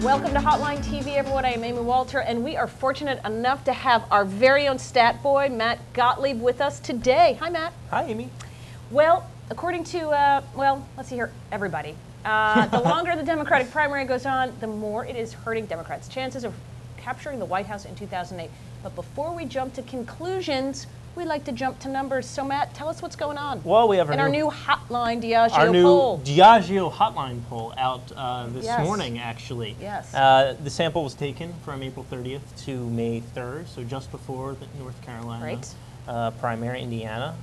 Welcome to Hotline TV, everyone. I am Amy Walter, and we are fortunate enough to have our very own stat boy, Matt Gottlieb, with us today. Hi, Matt. Hi, Amy. Well, according to, let's see here, everybody. The longer the Democratic primary goes on, the more it is hurting Democrats' chances of capturing the White House in 2008. But before we jump to conclusions, we like to jump to numbers. So, Matt, tell us what's going on. Well, we have our new Hotline Diageo poll. Our new poll. Diageo-Hotline poll out this Yes. morning, actually. Yes. The sample was taken from April 30th to May 3rd, so just before the North Carolina primary, Indiana.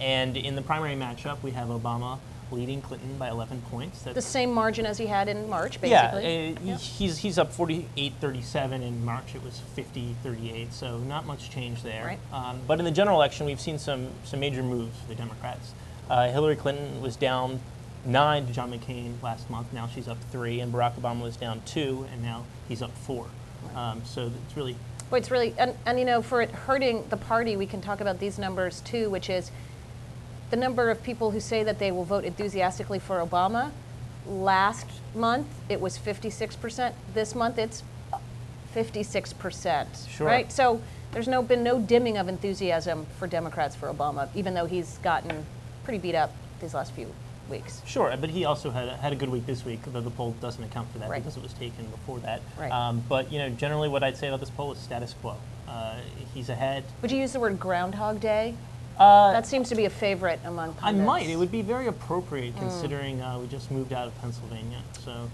And in the primary matchup, we have Obama leading Clinton by 11 points. That's the same margin as he had in March, basically. Yeah, he's up 48-37. In March, it was 50-38, so not much change there. Right. But in the general election, we've seen some major moves for the Democrats. Hillary Clinton was down 9 to John McCain last month. Now she's up 3, and Barack Obama was down 2, and now he's up 4. So it's really... Well, it's really, and you know, for it hurting the party, we can talk about these numbers too, which is the number of people who say that they will vote enthusiastically for Obama. Last month, it was 56%. This month, it's 56%. Sure. Right? So there's been no dimming of enthusiasm for Democrats for Obama, even though he's gotten pretty beat up these last few weeks. Sure, but he also had a good week this week, though the poll doesn't account for that Right. because it was taken before that. Right. But you know, generally, what I'd say about this poll is status quo. He's ahead. Would you use the word Groundhog Day? That seems to be a favorite among pundits. I might. It would be very appropriate considering we just moved out of Pennsylvania. So,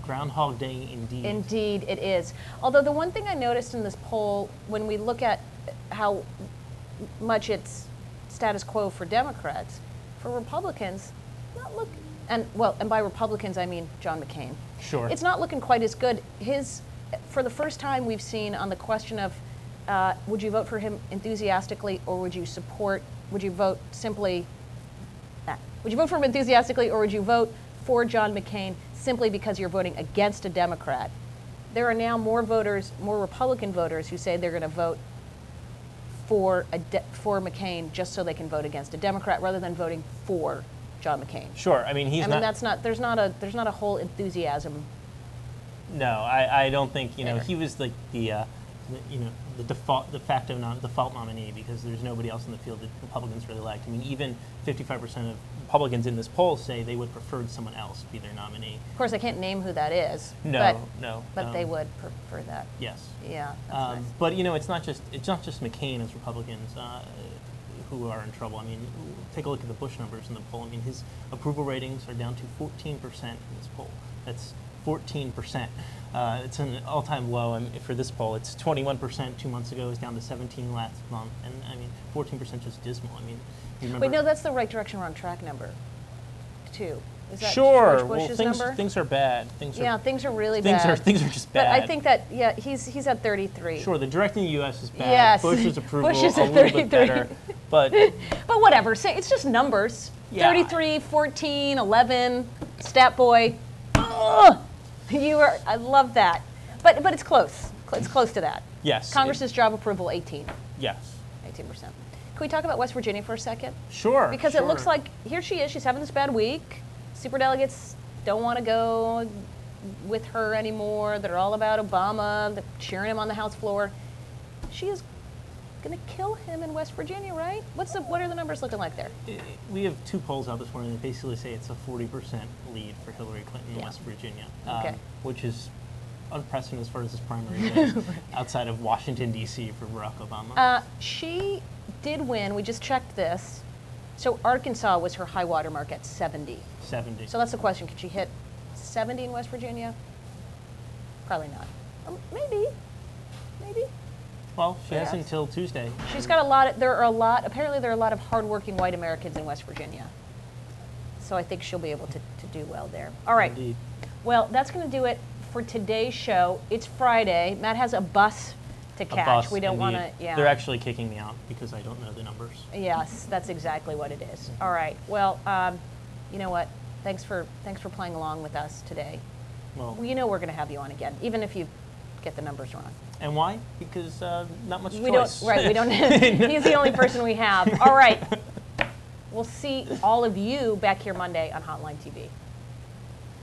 Groundhog Day indeed. Indeed, it is. Although the one thing I noticed in this poll, when we look at how much it's status quo for Democrats, for Republicans, not look, and by Republicans I mean John McCain. Sure. It's not looking quite as good. For the first time we've seen on the question of would you vote for him enthusiastically, or would you vote simply, would you vote for him enthusiastically, or would you vote for John McCain simply because you're voting against a Democrat? There are now more Republican voters who say they're going to vote for McCain just so they can vote against a Democrat rather than voting for John McCain. Sure. I mean, there's not a whole enthusiasm. No, I don't think, he was like the default nominee, because there's nobody else in the field that Republicans really liked. I mean, even 55% of Republicans in this poll say they would prefer someone else be their nominee. Of course, I can't name who that is. No. But they would prefer that. Yes. Yeah. That's nice. But it's not just McCain as Republicans who are in trouble. I mean, take a look at the Bush numbers in the poll. I mean, his approval ratings are down to 14% in this poll. That's 14%. It's an all-time low for this poll. It's 21% 2 months ago. It's down to 17 last month, and I mean, 14% just dismal. I mean, you remember? Wait, no, that's the right direction, wrong track number, too. Is that sure. George Bush's number? Things are bad. Things are really bad. Things are just bad. But I think that he's at 33. Sure, the directing in the U.S. is bad. Yes. Bush's approval Bush is a at little 33. bit better, but whatever. Say it's just numbers. Yeah. 33, 14, 11. Stat boy. Ugh! I love that. But it's close. It's close to that. Yes. Congress's job approval, 18. Yes. 18%. Can we talk about West Virginia for a second? Sure. Because it looks like here she is. She's having this bad week. Superdelegates don't want to go with her anymore. They're all about Obama. They're cheering him on the House floor. She is going to kill him in West Virginia, right? What are the numbers looking like there? We have 2 polls out this morning that basically say it's a 40% lead for Hillary Clinton in West Virginia, which is unprecedented as far as this primary goes, outside of Washington, D.C. for Barack Obama. She did win. We just checked this. So Arkansas was her high water mark at 70. 70. So that's the question. Could she hit 70 in West Virginia? Probably not. Maybe. Well, she has until Tuesday. She's got apparently there are a lot of hardworking white Americans in West Virginia. So I think she'll be able to do well there. All right. Indeed. Well, that's going to do it for today's show. It's Friday. Matt has a bus to catch. We don't want to, They're actually kicking me out because I don't know the numbers. Yes, that's exactly what it is. All right. Well, you know what? Thanks for playing along with us today. Well, you know we're going to have you on again, even if you get the numbers wrong. And why? Because not much choice. We don't. He's the only person we have. All right. We'll see all of you back here Monday on Hotline TV.